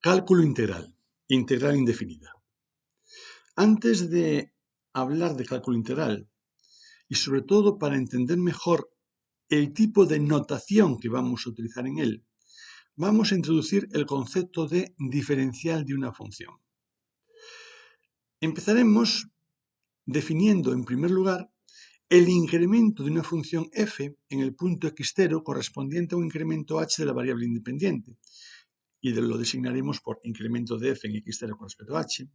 Cálculo integral, integral indefinida. Antes de hablar de cálculo integral, y sobre todo para entender mejor el tipo de notación que vamos a utilizar en él, vamos a introducir el concepto de diferencial de una función. Empezaremos definiendo, en primer lugar, el incremento de una función f en el punto x0 correspondiente a un incremento h de la variable independiente, y lo designaremos por incremento de f en x0 con respecto a h,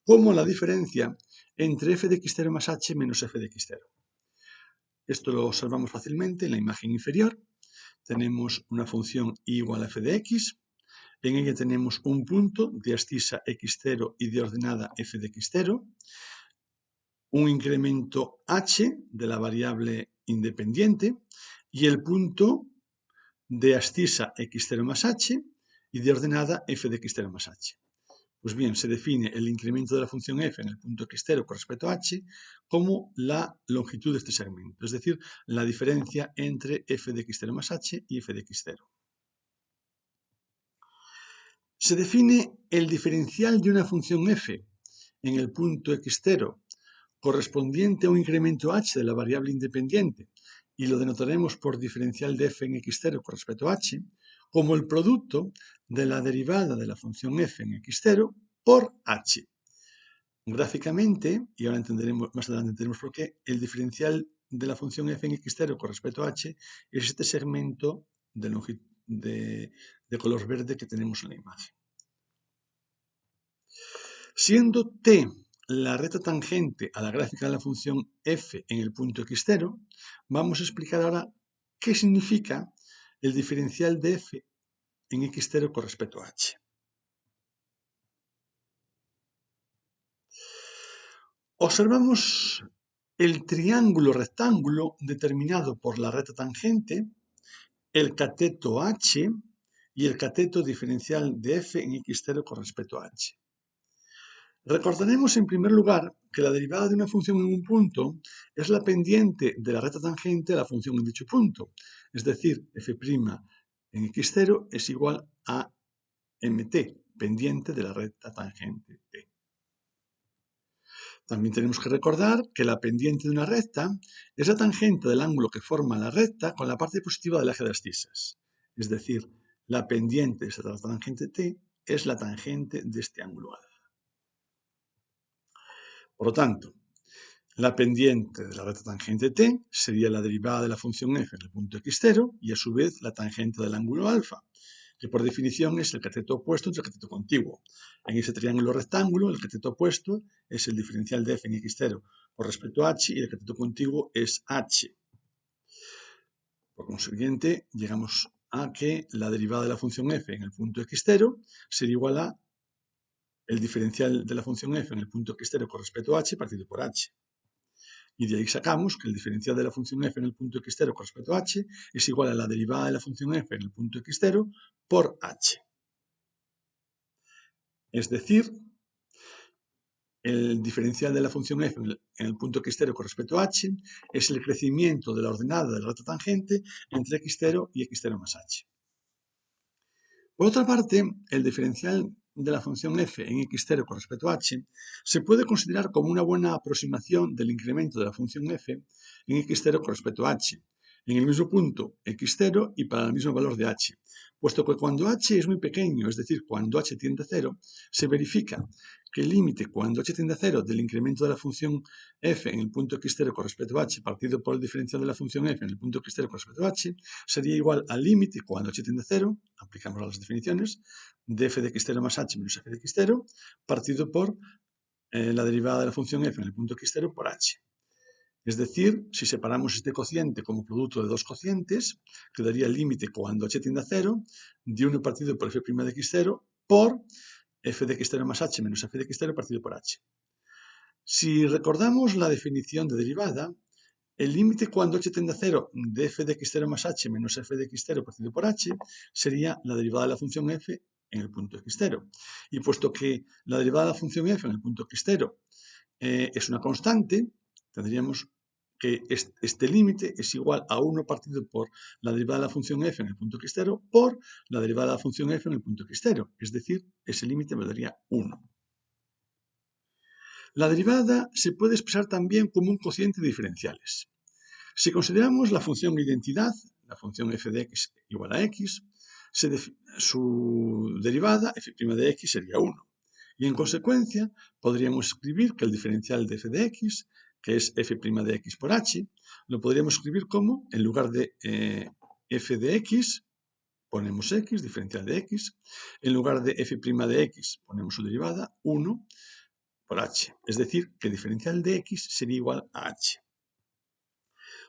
como la diferencia entre f de x0 más h menos f de x0. Esto lo observamos fácilmente en la imagen inferior. Tenemos una función y igual a f de x, en ella tenemos un punto de abscisa x0 y de ordenada f de x0, un incremento h de la variable independiente y el punto de abscisa x0 más h y de ordenada f de x0 más h. Pues bien, se define el incremento de la función f en el punto x0 con respecto a h como la longitud de este segmento, es decir, la diferencia entre f de x0 más h y f de x0. Se define el diferencial de una función f en el punto x0 correspondiente a un incremento h de la variable independiente, y lo denotaremos por diferencial de f en x0 con respecto a h, como el producto de la derivada de la función f en x0 por h. Gráficamente, y ahora entenderemos, más adelante entenderemos por qué, el diferencial de la función f en x0 con respecto a h es este segmento de color verde que tenemos en la imagen. Siendo t la recta tangente a la gráfica de la función f en el punto x0, vamos a explicar ahora qué significa el diferencial de f en x0 con respecto a h. Observamos el triángulo rectángulo determinado por la recta tangente, el cateto h y el cateto diferencial de f en x0 con respecto a h. Recordaremos en primer lugar que la derivada de una función en un punto es la pendiente de la recta tangente a la función en dicho punto, es decir, f' en x0 es igual a mt, pendiente de la recta tangente t. También tenemos que recordar que la pendiente de una recta es la tangente del ángulo que forma la recta con la parte positiva del eje de abscisas. Es decir, la pendiente de esta tangente t es la tangente de este ángulo alfa. Por lo tanto, la pendiente de la recta tangente t sería la derivada de la función f en el punto x0 y a su vez la tangente del ángulo alfa, que por definición es el cateto opuesto entre el cateto contiguo. En ese triángulo rectángulo, el cateto opuesto es el diferencial de f en x0 con respecto a h y el cateto contiguo es h. Por consiguiente, llegamos a que la derivada de la función f en el punto x0 sería igual a el diferencial de la función f en el punto x0 con respecto a h partido por h. Y de ahí sacamos que el diferencial de la función f en el punto x0 con respecto a h es igual a la derivada de la función f en el punto x0 por h. Es decir, el diferencial de la función f en el punto x0 con respecto a h es el crecimiento de la ordenada de la recta tangente entre x0 y x0 más h. Por otra parte, el diferencial de la función f en x0 con respecto a h se puede considerar como una buena aproximación del incremento de la función f en x0 con respecto a h, en el mismo punto x0 y para el mismo valor de h, puesto que cuando h es muy pequeño, es decir, cuando h tiende a 0, se verifica que el límite cuando h tiende a 0 del incremento de la función f en el punto x0 con respecto a h partido por el diferencial de la función f en el punto x0 con respecto a h sería igual al límite cuando h tiende a 0, aplicamos las definiciones, de f de x0 más h menos f de x0 partido por la derivada de la función f en el punto x0 por h. Es decir, si separamos este cociente como producto de dos cocientes, quedaría el límite cuando h tiende a 0 de 1 partido por f' de x0 por f de x0 más h menos f de x0 partido por h. Si recordamos la definición de derivada, el límite cuando h tiende a 0 de f de x0 más h menos f de x0 partido por h sería la derivada de la función f en el punto x0. Y puesto que la derivada de la función f en el punto x0 es una constante, tendríamos que este límite es igual a 1 partido por la derivada de la función f en el punto x0 por la derivada de la función f en el punto x0. Es decir, ese límite me daría 1. La derivada se puede expresar también como un cociente de diferenciales. Si consideramos la función identidad, la función f de x igual a x, su derivada, f' de x, sería 1. Y en consecuencia, podríamos escribir que el diferencial de f de x, que es f' de x por h, lo podríamos escribir como, en lugar de f de x, ponemos x, diferencial de x, en lugar de f' de x, ponemos su derivada, 1 por h. Es decir, que el diferencial de x sería igual a h.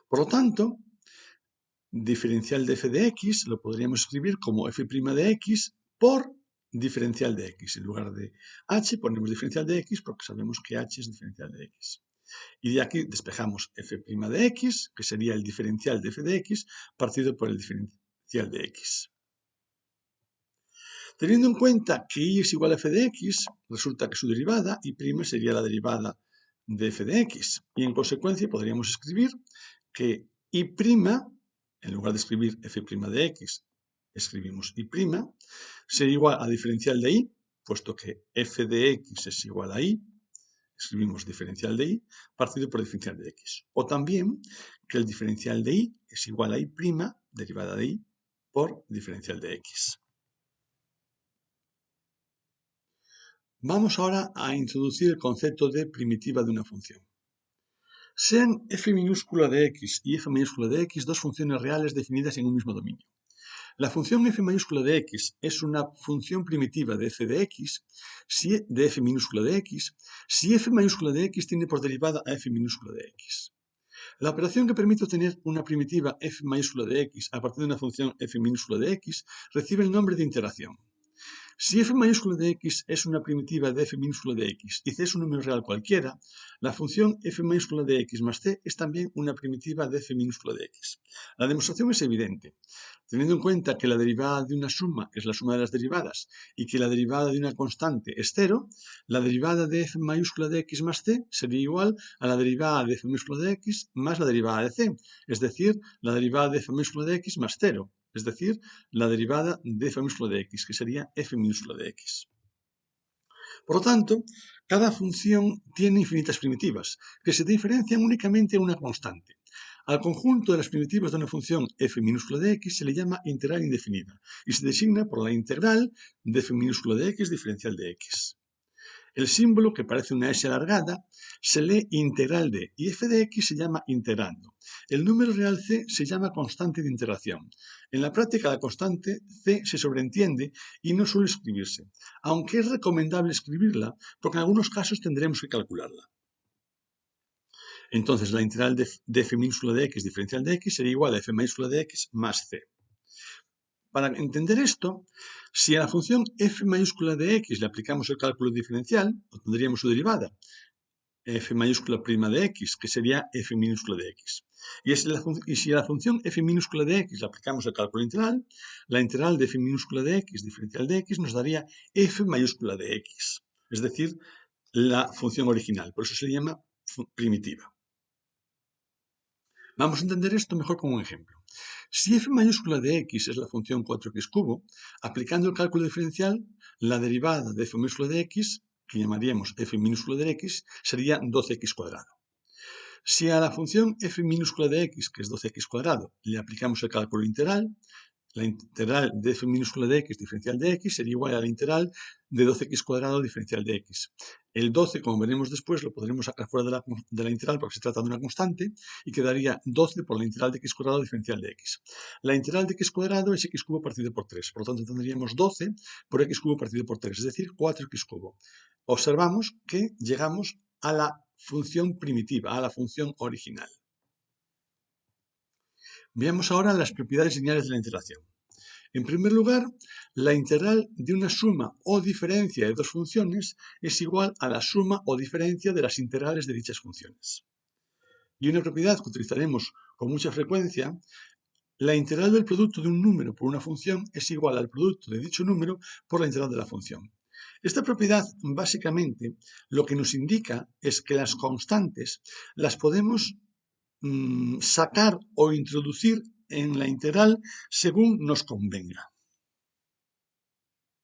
Por lo tanto, diferencial de f de x lo podríamos escribir como f' de x por diferencial de x. En lugar de h ponemos diferencial de x porque sabemos que h es diferencial de x. Y de aquí despejamos f' de x, que sería el diferencial de f de x, partido por el diferencial de x. Teniendo en cuenta que y es igual a f de x, resulta que su derivada, y' sería la derivada de f de x. Y en consecuencia podríamos escribir que y', en lugar de escribir f' de x, escribimos y', sería igual a diferencial de y, puesto que f de x es igual a y, escribimos diferencial de y, partido por diferencial de x. O también que el diferencial de y es igual a y', derivada de y, por diferencial de x. Vamos ahora a introducir el concepto de primitiva de una función. Sean f minúscula de x y f mayúscula de x dos funciones reales definidas en un mismo dominio. La función f mayúscula de x es una función primitiva de f de x, de f minúscula de x, si f mayúscula de x tiene por derivada a f minúscula de x. La operación que permite obtener una primitiva f mayúscula de x a partir de una función f minúscula de x recibe el nombre de integración. Si f mayúscula de x es una primitiva de f minúscula de x y c es un número real cualquiera, la función f mayúscula de x más c es también una primitiva de f minúscula de x. La demostración es evidente. Teniendo en cuenta que la derivada de una suma es la suma de las derivadas y que la derivada de una constante es 0, la derivada de f mayúscula de x más c sería igual a la derivada de f minúscula de x más la derivada de c, es decir, la derivada de f minúscula de x más 0. Es decir, la derivada de f minúscula de x, que sería f minúscula de x. Por lo tanto, cada función tiene infinitas primitivas, que se diferencian únicamente en una constante. Al conjunto de las primitivas de una función f minúscula de x se le llama integral indefinida y se designa por la integral de f minúscula de x diferencial de x. El símbolo, que parece una S alargada, se lee integral de y f de x se llama integrando. El número real c se llama constante de integración. En la práctica la constante c se sobreentiende y no suele escribirse, aunque es recomendable escribirla porque en algunos casos tendremos que calcularla. Entonces la integral de f minúscula de x diferencial de x sería igual a f mayúscula de x más c. Para entender esto, si a la función f mayúscula de x le aplicamos el cálculo diferencial, obtendríamos su derivada, f mayúscula prima de x, que sería f minúscula de x. Y si a la función f minúscula de x le aplicamos el cálculo integral, la integral de f minúscula de x diferencial de x nos daría f mayúscula de x, es decir, la función original. Por eso se le llama primitiva. Vamos a entender esto mejor con un ejemplo. Si f mayúscula de x es la función 4x cubo, aplicando el cálculo diferencial, la derivada de f minúscula de x, que llamaríamos f minúscula de x, sería 12x cuadrado. Si a la función f minúscula de x, que es 12x cuadrado, le aplicamos el cálculo integral, la integral de f minúscula de x diferencial de x sería igual a la integral de 12x cuadrado diferencial de x. El 12, como veremos después, lo podremos sacar fuera de la integral porque se trata de una constante y quedaría 12 por la integral de x cuadrado diferencial de x. La integral de x cuadrado es x cubo partido por 3, por lo tanto tendríamos 12 por x cubo partido por 3, es decir, 4x cubo. Observamos que llegamos a la función primitiva, a la función original. Veamos ahora las propiedades lineales de la integración. En primer lugar, la integral de una suma o diferencia de dos funciones es igual a la suma o diferencia de las integrales de dichas funciones. Y una propiedad que utilizaremos con mucha frecuencia, la integral del producto de un número por una función es igual al producto de dicho número por la integral de la función. Esta propiedad, básicamente, lo que nos indica es que las constantes las podemos sacar o introducir en la integral según nos convenga.